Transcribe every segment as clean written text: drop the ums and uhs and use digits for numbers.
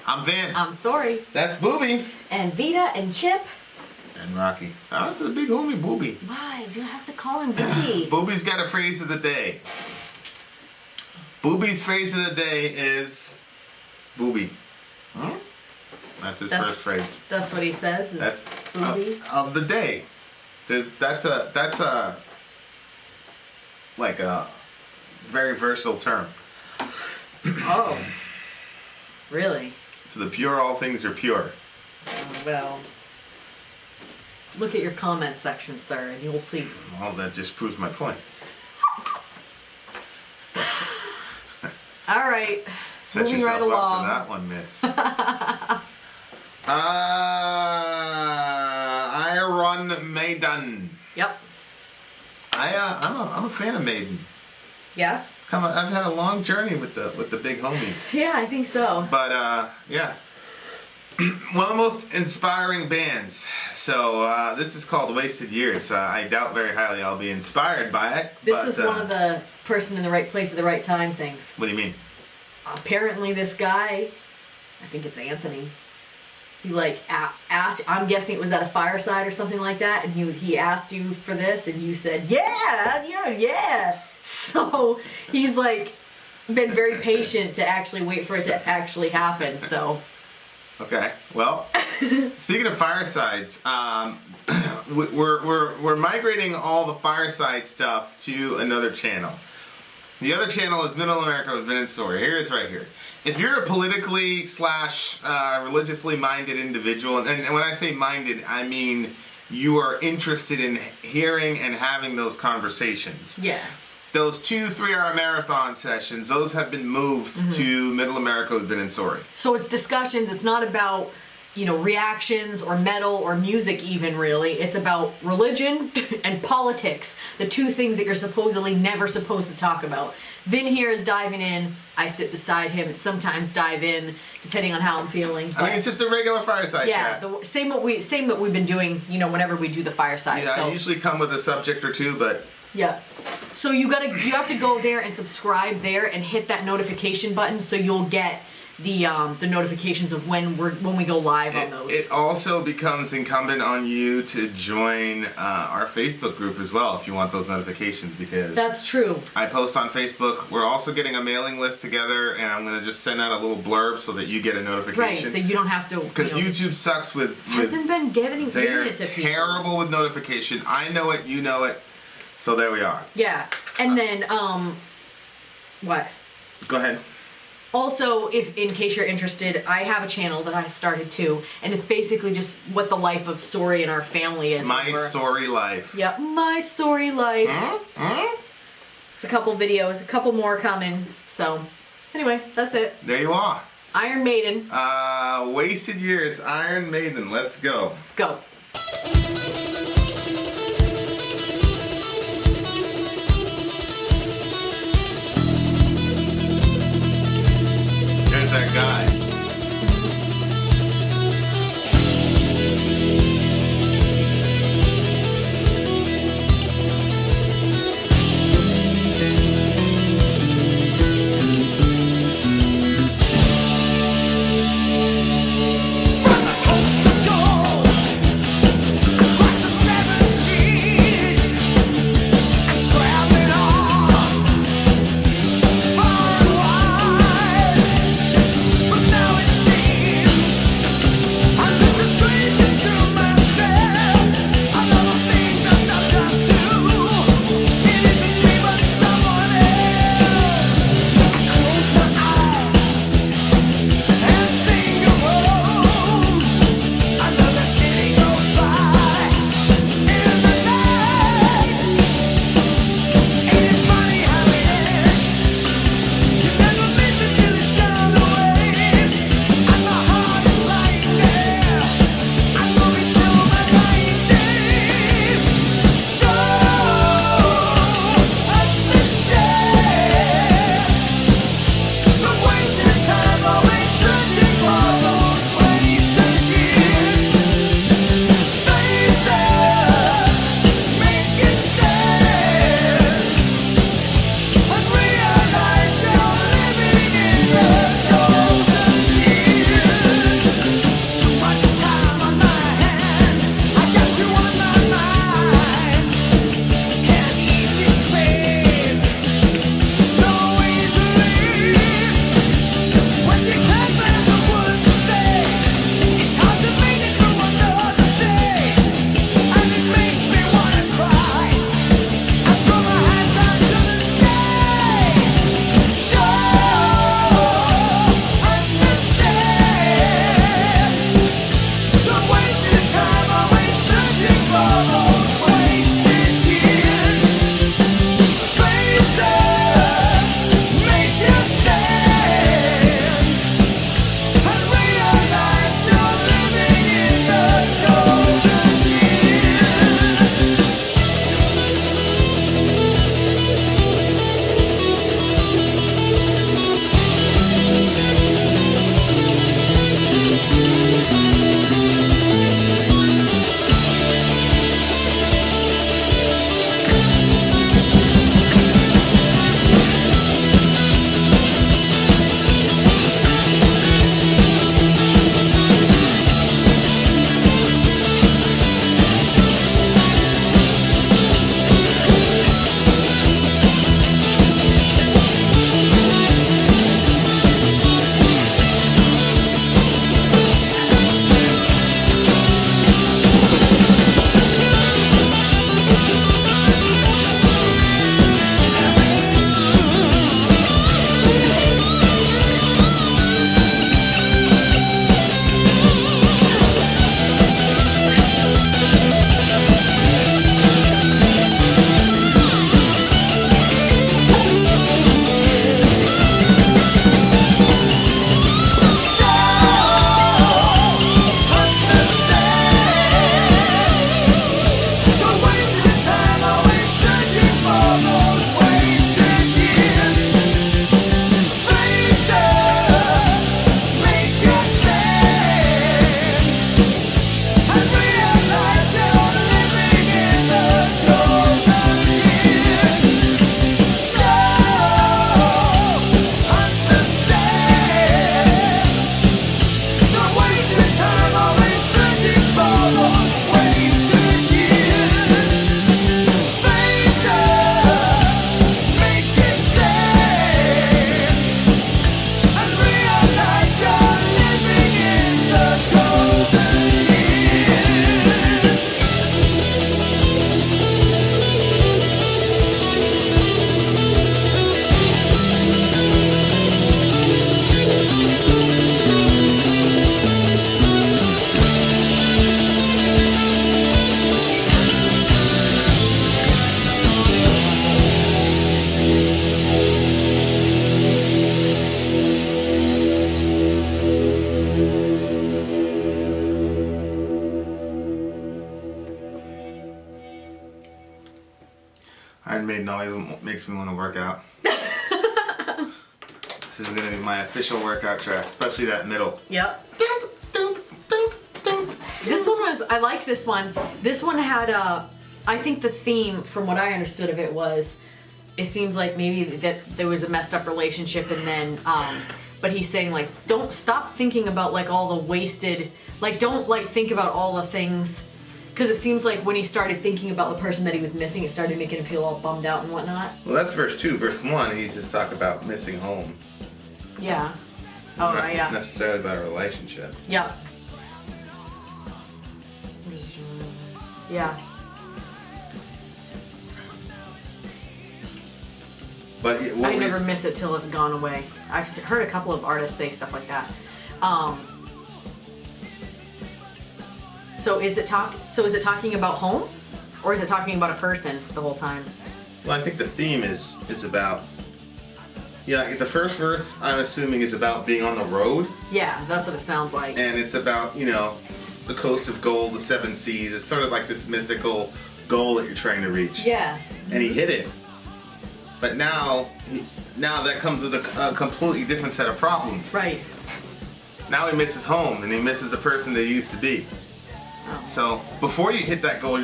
I'm Vin. I'm Sori. That's Booby. And Vita and Chip. And Rocky. Shout out to the big homie Booby. Why do you have to call him Booby? Booby's got a phrase of the day. Booby's phrase of the day is Booby. That's his first phrase. That's what he says. That's Booby of the day. That's a like a very versatile term. Oh, really? To the pure, all things are pure. Well, look at your comment section, sir, and you'll see. Well, that just proves my point. All right. Set Moving yourself right along. up for that one, miss. I run Maiden. Yep. I'm a fan of Maiden. Yeah? I've had a long journey with the big homies. Yeah, I think so. But yeah. One of the most inspiring bands. So this is called Wasted Years. I doubt very highly I'll be inspired by it. This is one of the person in the right place at the right time things. What do you mean? Apparently this guy, I think it's Anthony, he like asked, I'm guessing it was at a fireside or something like that, and he asked you for this and you said, yeah. So he's like been very patient to actually wait for it to actually happen, so. Okay, well, speaking of firesides, we're migrating all the fireside stuff to another channel. The other channel is Middle America with Vin and Sori. Here it's right here. If you're a politically / religiously minded individual, and when I say minded, I mean you are interested in hearing and having those conversations. Yeah. Those 2 3-hour marathon sessions, those have been moved to Middle America with Vin and Sori. So it's discussions. It's not about, reactions or metal or music even, really. It's about religion and politics, the 2 things that you're supposedly never supposed to talk about. Vin here is diving in. I sit beside him and sometimes dive in, depending on how I'm feeling. But, I mean, it's just a regular fireside chat. Yeah, same that we've been doing, whenever we do the fireside. Yeah, so. I usually come with a subject or 2, but... Yeah. So you have to go there and subscribe there and hit that notification button so you'll get the notifications of when we go live on those. It also becomes incumbent on you to join our Facebook group as well if you want those notifications, because that's true. I post on Facebook. We're also getting a mailing list together, and I'm going to just send out a little blurb so that you get a notification. Right, so you don't have to. Because YouTube sucks with hasn't been giving it to people. They're terrible with notification. I know it. You know it. So there we are. Yeah. And then, what? Go ahead. Also, if in case you're interested, I have a channel that I started too, and it's basically just what the life of Sori and our family is. My Sori life. Yep, my Sori life. It's a couple videos, a couple more coming. So, anyway, that's it. There you are. Iron Maiden. Wasted Years, Iron Maiden. Let's go. Go. That guy. From the coast of gold makes me want to work out. This is going to be my official workout track, especially that middle. Yep. This one was, I like this one. This one had I think the theme, from what I understood of it, was, it seems like maybe that there was a messed up relationship, and then, but he's saying, like, don't stop thinking about, like, all the wasted, like, don't, like, think about all the things, because it seems like when he started thinking about the person that he was missing, it started making him feel all bummed out and whatnot. Well, that's verse 2. Verse 1, he's just talking about missing home. Yeah. Oh, Not right, yeah. necessarily about a relationship. Yep. Yeah. But I never miss it till it's gone away. I've heard a couple of artists say stuff like that. So is it talking about home, or is it talking about a person the whole time? Well, I think the theme is about. Yeah, the first verse I'm assuming is about being on the road. Yeah, that's what it sounds like. And it's about, the coast of gold, the 7 seas. It's sort of like this mythical goal that you're trying to reach. Yeah. And he hit it. But now that comes with a completely different set of problems. Right. Now he misses home, and he misses a person that he used to be. Oh. So before you hit that goal,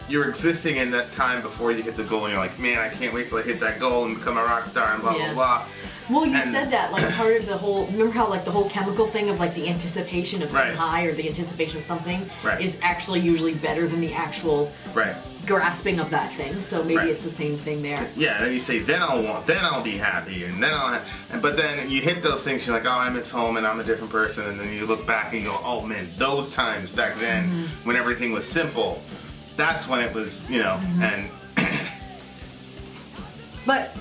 you're existing in that time before you hit the goal, and you're like, man, I can't wait till I hit that goal and become a rock star and blah blah blah. Well, you said that, like, part of the whole, remember how, like, the whole chemical thing of, like, the anticipation of some high or the anticipation of something is actually usually better than the actual grasping of that thing. So maybe it's the same thing there. Yeah, and then you say, then I'll be happy, and then but then you hit those things, you're like, oh, I miss home, and I'm a different person, and then you look back and you go, oh man, those times back then when everything was simple, that's when it was, and. But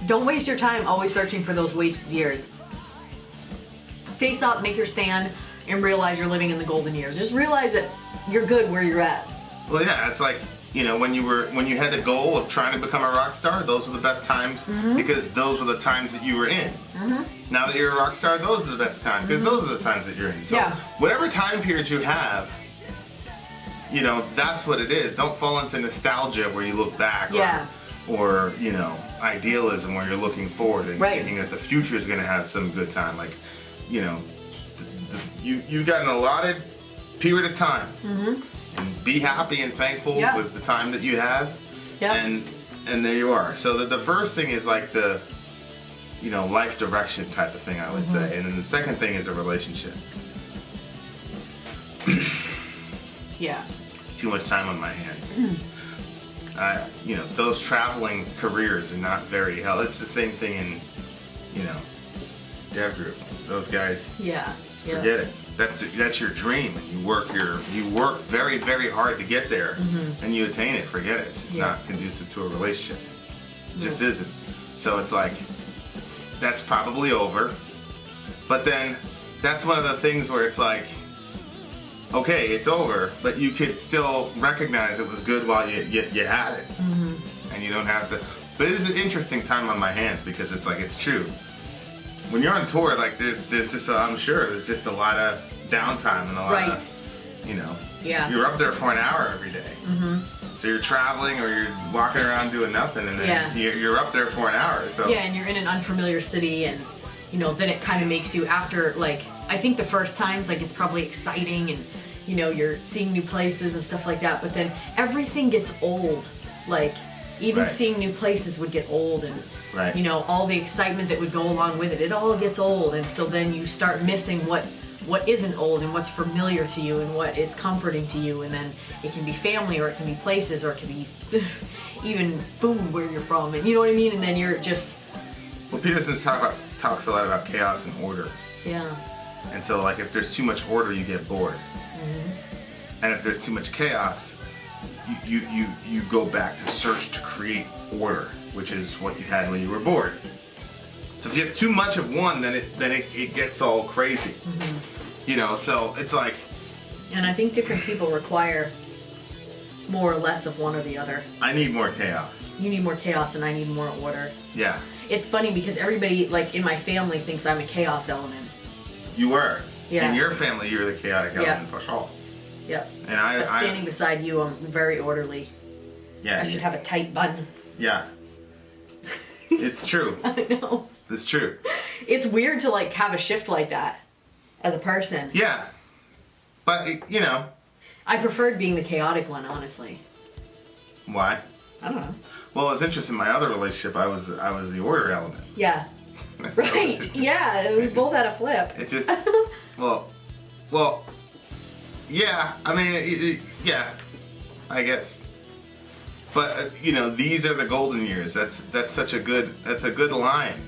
don't waste your time always searching for those wasted years. Face up, make your stand, and realize you're living in the golden years. Just realize that you're good where you're at. Well, yeah, it's like, when you had the goal of trying to become a rock star, those were the best times because those were the times that you were in. Now that you're a rock star, those are the best times because those are the times that you're in. So whatever time period you have, that's what it is. Don't fall into nostalgia where you look back or idealism where you're looking forward and thinking that the future is going to have some good time. Like, you got an allotted period of time. And be happy and thankful with the time that you have. And there you are. So the first thing is like the, life direction type of thing, I would say. And then the second thing is a relationship. Too much time on my hands. Those traveling careers are not very hell. It's the same thing in, dev group. Those guys, forget it. That's your dream, and you work very, very hard to get there, and you attain it. Forget it. It's just not conducive to a relationship. It just isn't. So it's like that's probably over. But then that's one of the things where it's like, okay, it's over, but you could still recognize it was good while you had it, and you don't have to. But it is an interesting time on my hands because it's like it's true. When you're on tour, like there's just I'm sure there's just a lot of downtime and a lot of you're up there for an hour every day. So you're traveling or you're walking around doing nothing, and then you're up there for an hour. So and you're in an unfamiliar city, and then it kind of makes you after, like, I think the first times, like, it's probably exciting and you're seeing new places and stuff like that, but then everything gets old. Like, even seeing new places would get old, and all the excitement that would go along with it, it all gets old. And so then you start missing what isn't old and what's familiar to you and what is comforting to you. And then it can be family, or it can be places, or it can be even food where you're from, and you know what I mean. And then you're just Peterson talks a lot about chaos and order. And so, like, if there's too much order, you get bored. And if there's too much chaos, you go back to search to create order, which is what you had when you were bored. So if you have too much of one, then it gets all crazy. So it's like. And I think different people require more or less of one or the other. I need more chaos. You need more chaos, and I need more order. Yeah. It's funny because everybody, like, in my family thinks I'm a chaos element. You were. Yeah. In your family, you were the chaotic element for sure. Yep. And I standing beside you, I'm very orderly. Yeah. I should have a tight bun. Yeah. It's true. I know. It's true. It's weird to like have a shift like that as a person. Yeah. But, you know. I preferred being the chaotic one, honestly. Why? I don't know. Well, it's interesting. My other relationship, I was the order element. Yeah. So Right. Yeah. We both had a flip. It just, well, yeah. I mean, yeah, I guess. But you know, these are the golden years. That's such a good line.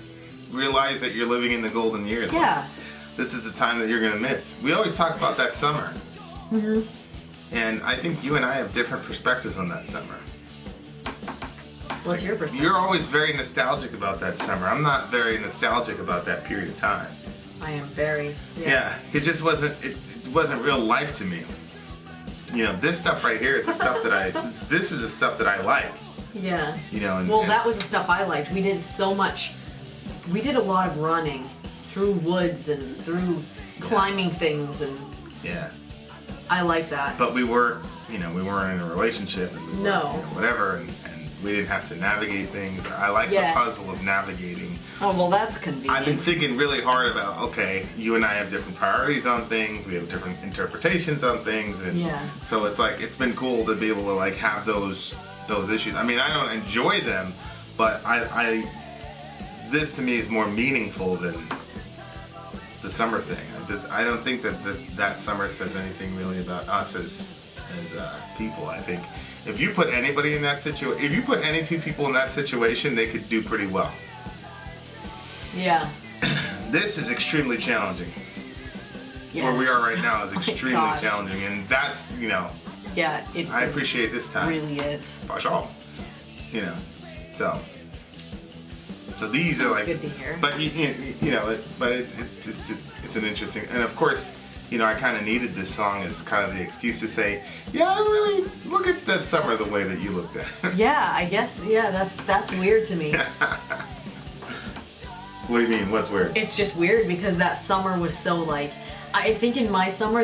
Realize that you're living in the golden years. Yeah. This is the time that you're gonna miss. We always talk about that summer. Mm-hmm. And I think you and I have different perspectives on that summer. What's your perspective? You're always very nostalgic about that summer. I'm not very nostalgic about that period of time. I am very. Yeah, it just wasn't. It wasn't real life to me. You know, this stuff right here is the stuff that This is the stuff that I like. Yeah. You know, Well, that was the stuff I liked. We did so much. We did a lot of running through woods and through climbing things, and yeah. I like that. But we weren't in a relationship, and we weren't, No. you know, whatever, and we didn't have to navigate things. I like Yeah. the puzzle of navigating. Oh, well, that's convenient. I've been thinking really hard about, okay, you and I have different priorities on things, we have different interpretations on things, and Yeah. so it's like, it's been cool to be able to like have those issues. I mean, I don't enjoy them, but this to me is more meaningful than the summer thing. I don't think that summer says anything really about us as people. I think if you put anybody in that situation, if you put any two people in that situation, they could do pretty well. Yeah. This is extremely challenging. Yeah. Where we are right now is Oh my extremely gosh. challenging, and that's, you know, Yeah. It I appreciate this time. really is. For sure. You know, so these are That's like, good to hear. but you know, it's just it's an interesting, and of course, you know, I kind of needed this song as kind of the excuse to say, yeah, I don't really look at that summer the way that you looked at it. Yeah, I guess. Yeah, that's weird to me. What do you mean? What's weird? It's just weird because that summer was so like. I think in my summer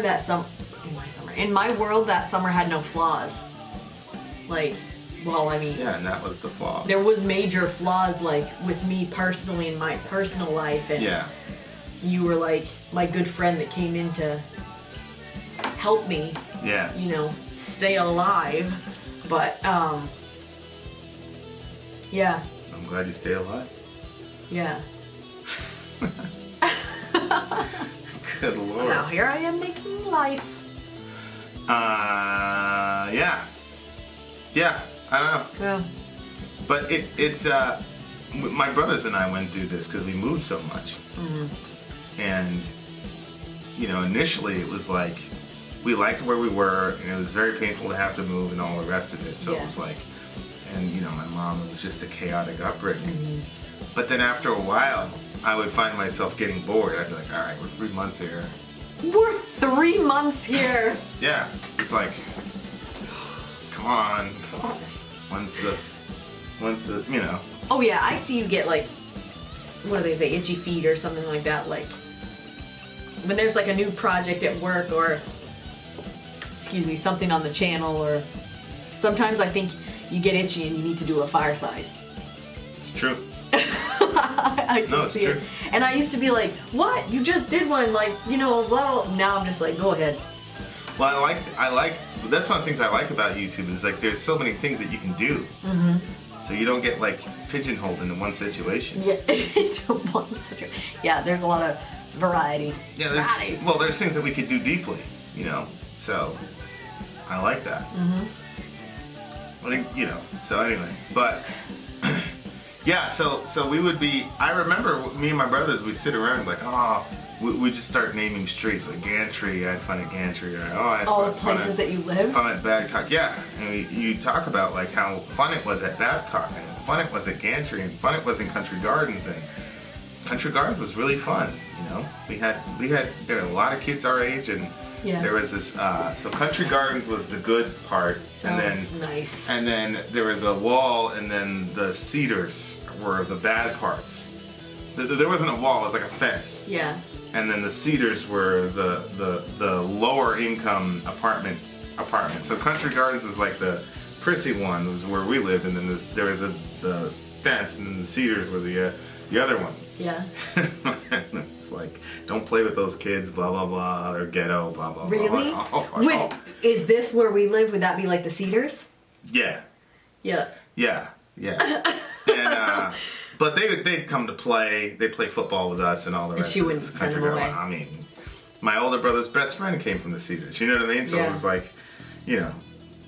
in my world that summer had no flaws. Like, well, I mean. Yeah, and that was the flaw. There was major flaws like with me personally in my personal life, and Yeah. you were like my good friend that came in to help me, Yeah. you know, stay alive. But yeah, I'm glad you stay alive. yeah. Good lord. Now here I am making life. Yeah. Yeah. I don't know. Yeah. But it's my brothers and I went through this because we moved so much. Mm-hmm. And you know, initially it was like we liked where we were, and it was very painful to have to move and all the rest of it. So Yeah. it was like, and you know, my mom, it was just a chaotic upbringing. Mm-hmm. But then after a while, I would find myself getting bored. I'd be like, all right, we're 3 months here. We're 3 months here. Yeah, it's like, come on. Gosh. Once the, you know. Oh yeah, I see you get like, what do they say, itchy feet or something like that. Like when there's like a new project at work or, excuse me, something on the channel, or sometimes I think you get itchy and you need to do a fireside. It's true. I can No, it's see true. it. And I used to be like, what? You just did one, like, you know, well, now I'm just like, go ahead. Well, I like, that's one of the things I like about YouTube is like there's so many things that you can do. Mm-hmm. So you don't get like pigeonholed into one situation. Yeah, into one situation. Yeah, there's a lot of variety. Yeah, Variety. there's things that we could do deeply, you know. So I like that. Mm-hmm. I think, you know. So anyway, but yeah. So we would be. I remember me and my brothers. We'd sit around like, oh, we just start naming streets like Gantry. I had fun at Gantry. Or, I had All the fun places at, that you live. fun at Badcock. Yeah, and you talk about like how fun it was at Babcock, and fun it was at Gantry, and fun it was in Country Gardens, and Country Gardens was really fun. You know, there were a lot of kids our age, and Yeah. there was this. So Country Gardens was the good part, Sounds nice. and then there was a wall, and then the cedars were the bad parts. There wasn't a wall; it was like a fence. Yeah. And then the cedars were the lower income apartment. So Country Gardens was like the prissy one was where we lived, and then there was the fence, and then the cedars were the other one. Yeah. It's like, don't play with those kids, blah blah blah. They're ghetto, blah blah blah. Really? Oh. Is this where we live? Would that be like the Cedars? Yeah. Yeah. Yeah. And but they'd come to play. They'd play football with us and all the rest. she of wouldn't this send country them girl. away. I mean, my older brother's best friend came from the Cedars. You know what I mean? So Yeah. it was like, you know,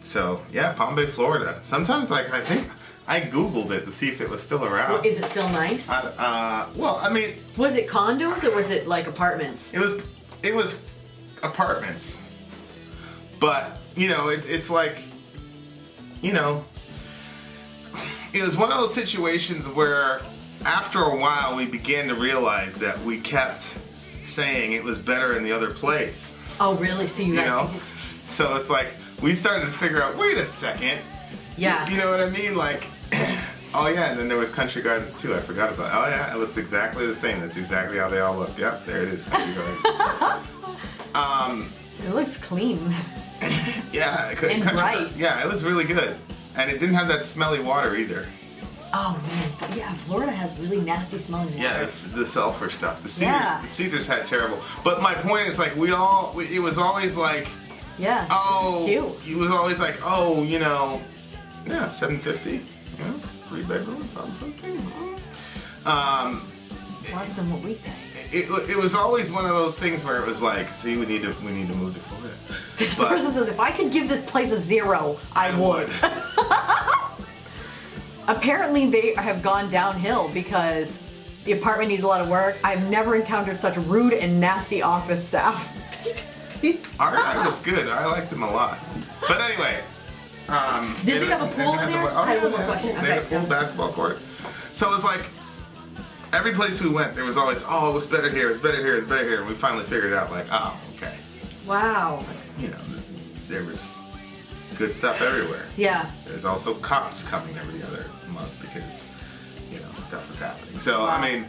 so yeah, Palm Bay, Florida. Sometimes like I think I Googled it to see if it was still around. Well, is it still nice? Well, I mean, Was it condos or was it like apartments? it was apartments, but you know, it's like, you know, it was one of those situations where after a while we began to realize that we kept saying it was better in the other place. Oh, really? So you You guys know? could just... So it's like we started to figure out, wait a second. Yeah. You know what I mean? Like, oh yeah, and then there was Country Gardens too. I forgot about. Oh yeah, it looks exactly the same. That's exactly how they all look. Yep, there it is, Country Gardens. It looks clean. Yeah, And bright. Yeah, it was really good, and it didn't have that smelly water either. Oh man, yeah. Florida has really nasty smelling water. Yeah, it's the sulfur stuff. The Cedars, Yeah. the Cedars had terrible. But my point is, like, it was always like, Yeah. oh, This is cute. it was always like, oh, you know, yeah, $750, yeah, 3 bedrooms, $750. Less than what we pay. It was always one of those things where it was like, see, we need to move to Florida. This But- person says, if I could give this place a 0, I would. Apparently they have gone downhill because the apartment needs a lot of work. I've never encountered such rude and nasty office staff. Our guy was good. I liked him a lot. But anyway, Did they have a pool in there? I have one more question. They had a Okay. pool, basketball court. So it was like every place we went, there was always, oh, it was better here, it's better here, it's better here. And we finally figured out, like, oh, okay, Wow. you know, there was good stuff everywhere. Yeah. There's also cops coming every other month because, you know, stuff was happening. So Wow. I mean,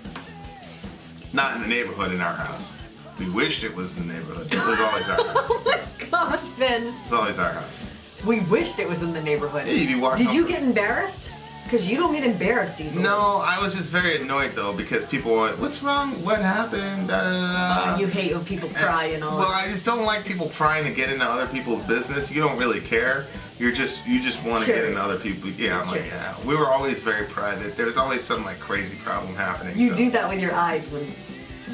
not in the neighborhood in our house. We wished it was in the neighborhood. It was always our house. Oh my God, Vin. It's always our house. We wished it was in the neighborhood. Yeah, you'd be walking. Did you home- get embarrassed? Because you don't get embarrassed easily. No, I was just very annoyed though because people were like, "What's wrong? What happened?" Da, da, da, da. You hate when people cry and all Well, that. I just don't like people prying to get into other people's business. You don't really care. You just want to get Sure. into other people. Yeah, I'm like, Sure. yeah. We were always very private. There's always some like crazy problem happening. You so- do that with your eyes when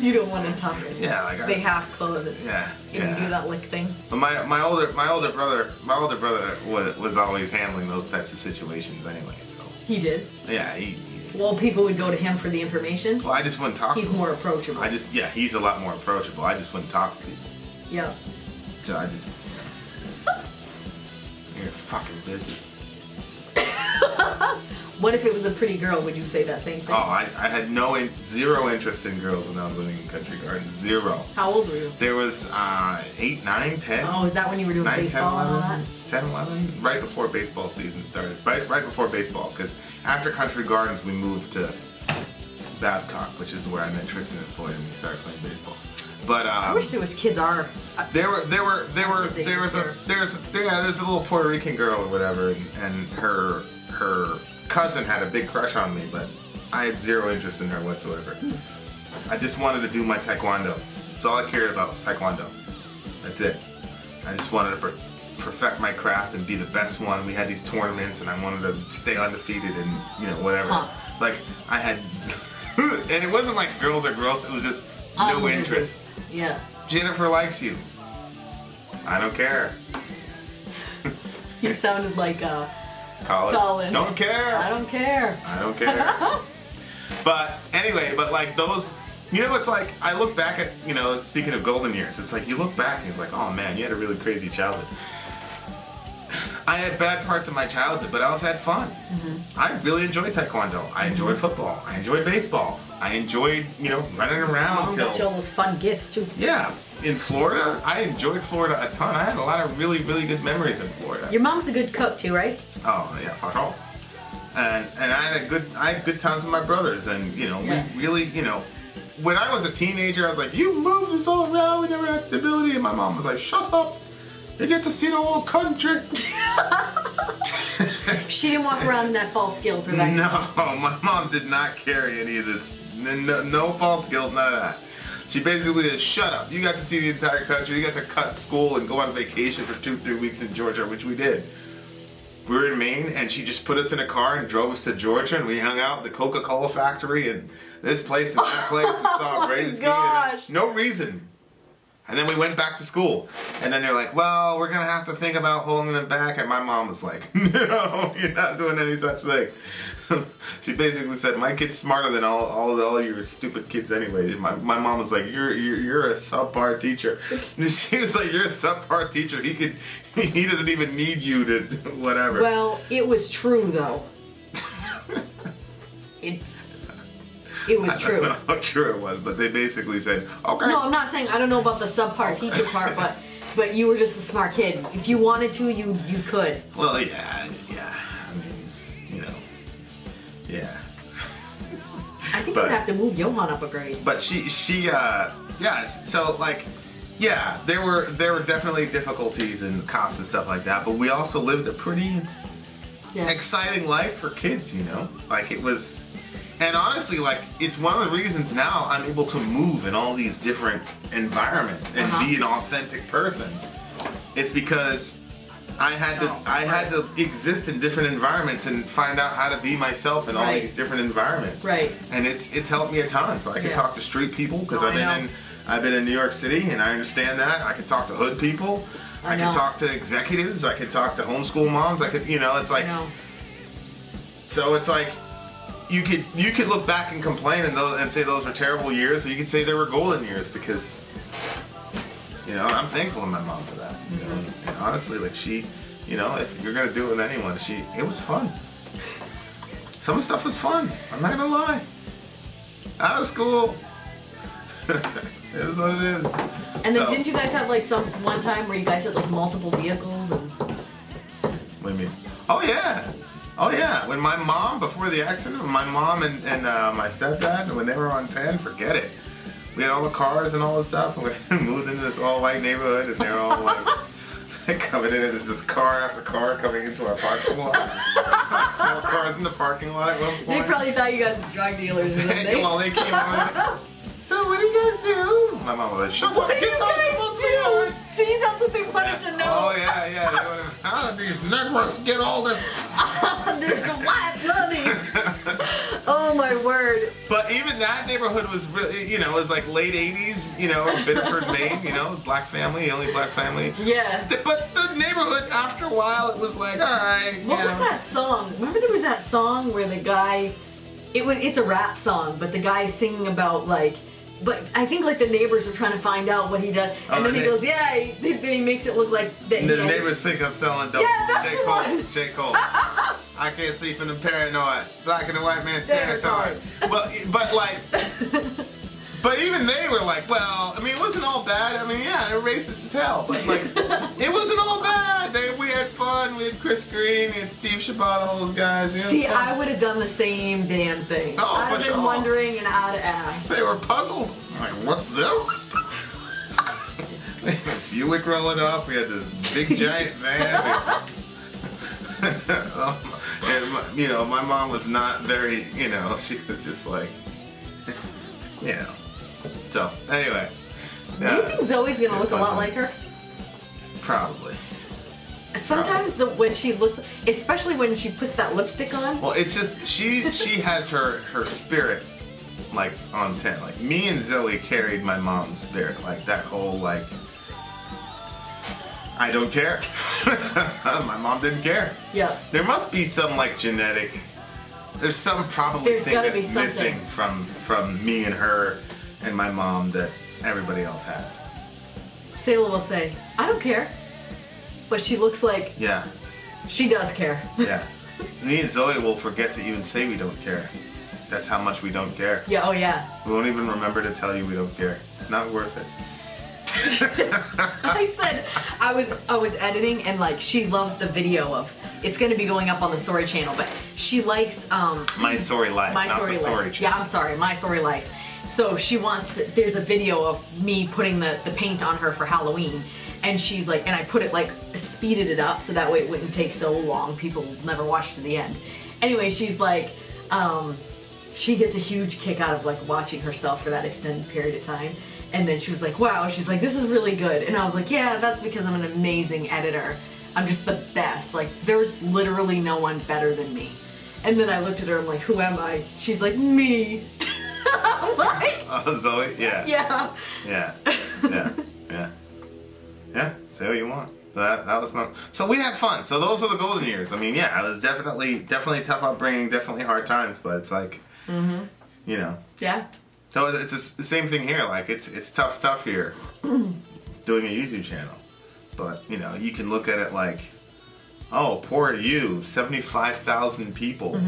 you don't want to talk. Yeah, like They half close it. Yeah, And you do yeah. that lick thing. But my older brother was always handling those types of situations anyway. So He did. yeah, he Well, people would go to him for the information. well, I just wouldn't talk. He's to him. more approachable. He's a lot more approachable. I just wouldn't talk to people. Yeah. So I just your fucking business. What if it was a pretty girl? Would you say that same thing? Oh, I had zero interest in girls when I was living in Country Garden. Zero. How old were you? There was 8, 9, 10. Oh, is that when you were doing 9, 10, baseball and all 11, that? 10, 11, right before baseball season started. Right before baseball, because after Country Gardens we moved to Babcock, which is where I met Tristan and Floyd and we started playing baseball. But I wish there was kids our. there's a little Puerto Rican girl or whatever, and her cousin had a big crush on me, but I had zero interest in her whatsoever. I just wanted to do my taekwondo. That's all I cared about was taekwondo. That's it. I just wanted to perfect my craft and be the best one. We had these tournaments, and I wanted to stay undefeated and whatever. Huh. Like I had, and it wasn't like girls are gross. It was just no interest. Yeah. Jennifer likes you. I don't care. You sounded like Colin. Don't care. I don't care. I don't care. But anyway, like those, it's like I look back at, speaking of golden years, it's like you look back and it's like, oh man, you had a really crazy childhood. I had bad parts of my childhood, but I also had fun. Mm-hmm. I really enjoyed taekwondo. I enjoyed football. I enjoyed baseball. I enjoyed, running around. Mom got you all those fun gifts too. Yeah, in Florida, I enjoyed Florida a ton. I had a lot of really, really good memories in Florida. Your mom's a good cook too, right? Oh yeah, for sure. And I had good times with my brothers, and Yeah. we really, when I was a teenager, I was like, you moved us all around, we never had stability, and my mom was like, shut up, you get to see the whole country. She didn't walk around in that false guilt or that. No, my mom did not carry any of this. No false guilt, none of that. She basically said, shut up. You got to see the entire country. You got to cut school and go on vacation for 2-3 weeks in Georgia, which we did. We were in Maine, and she just put us in a car and drove us to Georgia, and we hung out at the Coca-Cola factory and this place and that place and saw Braves game. No reason. And then we went back to school. And then they're like, well, we're going to have to think about holding them back. And my mom was like, no, you're not doing any such thing. She basically said, my kid's smarter than all your stupid kids anyway. My mom was like, you're a subpar teacher. And she was like, you're a subpar teacher. He doesn't even need you to whatever. Well, it was true though. It was true. I don't know how true it was, but they basically said, okay. No, I'm not saying, I don't know about the subpar teacher part, but you were just a smart kid. If you wanted to, you could. Well, yeah. I mean, you know, yeah. I think we'd have to move Johan up a grade. But yeah, so like, yeah, there were definitely difficulties and cops and stuff like that, but we also lived a pretty exciting life for kids, you know? Like it was. And honestly, like, it's one of the reasons now I'm able to move in all these different environments and be an authentic person. It's because I had to exist in different environments and find out how to be myself in all these different environments. Right. And it's helped me a ton. So I can talk to street people because I've been in New York City and I understand that. I can talk to hood people. I can talk to executives. I can talk to homeschool moms. It's like. So it's like. You could look back and complain and say those were terrible years, or you could say they were golden years because, you know, I'm thankful to my mom for that. You know, and honestly, like she, you know, if you're gonna do it with anyone, it was fun. Some of the stuff was fun. I'm not gonna lie. Out of school, it is what it is. And then didn't you guys have like one time where you guys had like multiple vehicles and? What do you mean? Oh yeah, when my mom, before the accident, when my mom and my stepdad, when they were on 10, forget it. We had all the cars and all the stuff, and we moved into this all-white neighborhood, and they're all like, coming in, and there's just car after car coming into our parking lot. 4 cars in the parking lot at one point. They probably thought you guys were drug dealers or something. Well, they came on. So what do you guys do? My mom was like, shut up, get those people to. See, that's what they wanted to know. Oh yeah. How did these negroes get all this? This white money. Oh my word. But even that neighborhood was really, you know, it was like late 80s, you know, Biddeford, Maine, you know, black family, the only black family. Yeah. But the neighborhood, after a while, it was like, all right. What was that song? Remember there was that song where the guy, it's a rap song, but the guy singing about like, but I think like the neighbors were trying to find out what he does, and then he goes, then he makes it look like that. The neighbors think I'm selling dope. Yeah, that's the one. J. Cole. I can't sleep in the paranoid, black and the white man territory. But even they were like, well, I mean, it wasn't all bad. I mean, yeah, they were racist as hell, but like, it wasn't all bad. We had fun. We had Chris Green, we had Steve Shabbat, all those guys. You know, see, I would have done the same damn thing. Oh, I'd have been wondering and out of ass. They were puzzled. Like, what's this? Buick rolling up. We had this big giant van. And you know, my mom was not very, you know, she was just like, you know. So anyway. Do you think Zoe's gonna look a lot like her? Probably. Sometimes when she looks, especially when she puts that lipstick on. Well, it's just she has her spirit like on 10. Like me and Zoe carried my mom's spirit, like that whole like I don't care. My mom didn't care. Yeah. There must be some like genetic. There's some probably thing that's missing from me and her and my mom that everybody else has. Sayla will say, I don't care. But she looks like she does care. Yeah. Me and Zoe will forget to even say we don't care. That's how much we don't care. Yeah, oh yeah. We won't even remember to tell you we don't care. It's not worth it. I said I was editing and like she loves the video of it's gonna be going up on the Sori channel, but she likes My Sori Life. My not Sori the Sori Life. channel. Yeah, I'm sorry, My Sori Life. So she wants to, there's a video of me putting the paint on her for Halloween. And she's like, and I put it like, speeded it up so that way it wouldn't take so long. People never watch to the end. Anyway, she's like, she gets a huge kick out of like watching herself for that extended period of time. And then she was like, wow, she's like, this is really good. And I was like, yeah, that's because I'm an amazing editor. I'm just the best. Like, there's literally no one better than me. And then I looked at her, I'm like, who am I? She's like, me. I'm like, Zoe? Yeah. yeah. Yeah. Yeah. Yeah. Yeah. Say what you want. That was my. So we had fun. So those were the golden years. I mean, yeah, it was definitely tough upbringing, definitely hard times, but it's like, you know. Yeah. So it's the same thing here. Like it's tough stuff here, doing a YouTube channel, but you know you can look at it like, oh, poor you. 75,000 people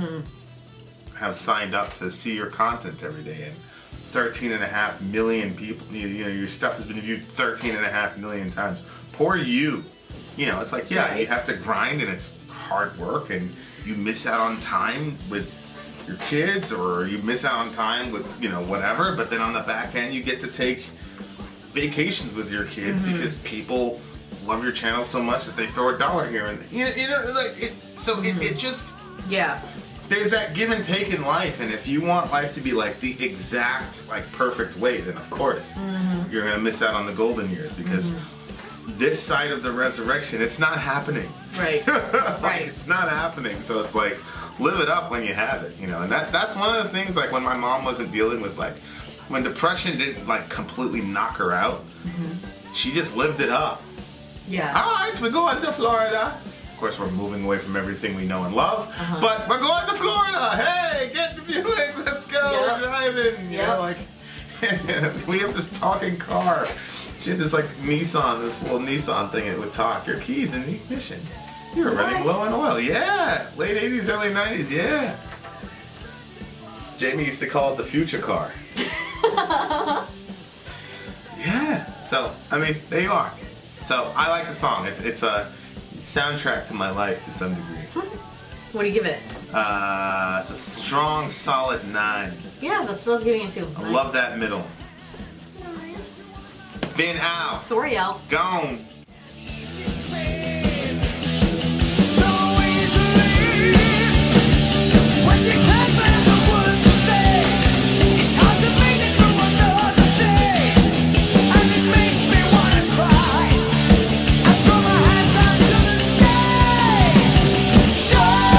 have signed up to see your content every day, and 13.5 million people. You know your stuff has been viewed 13.5 million times. Poor you. You know it's like you have to grind and it's hard work and you miss out on time with your kids, or you miss out on time with, you know, whatever, but then on the back end you get to take vacations with your kids because people love your channel so much that they throw $1 here and you know like it, so it just there's that give and take in life, and if you want life to be like the exact like perfect way, then of course you're gonna miss out on the golden years because this side of the resurrection, it's not happening. Right. Like, it's not happening. So it's like, live it up when you have it, you know. And that's one of the things, like when my mom wasn't dealing with like, when depression didn't like completely knock her out, she just lived it up. Yeah. All right, we're going to Florida. Of course, we're moving away from everything we know and love, but we're going to Florida. Hey, get the Buick, let's go. We're driving. You know, like we have this talking car. She had this like Nissan, this little Nissan thing that would talk. Your keys in the ignition. You were running low on oil. Yeah. Late 80s, early 90s. Yeah. Jamie used to call it the future car. Yeah. So, I mean, there you are. So, I like the song. It's a soundtrack to my life to some degree. What do you give it? It's a strong, solid 9. Yeah, that's what I was giving it to. I love that middle. Vin out. Sori out. Gone.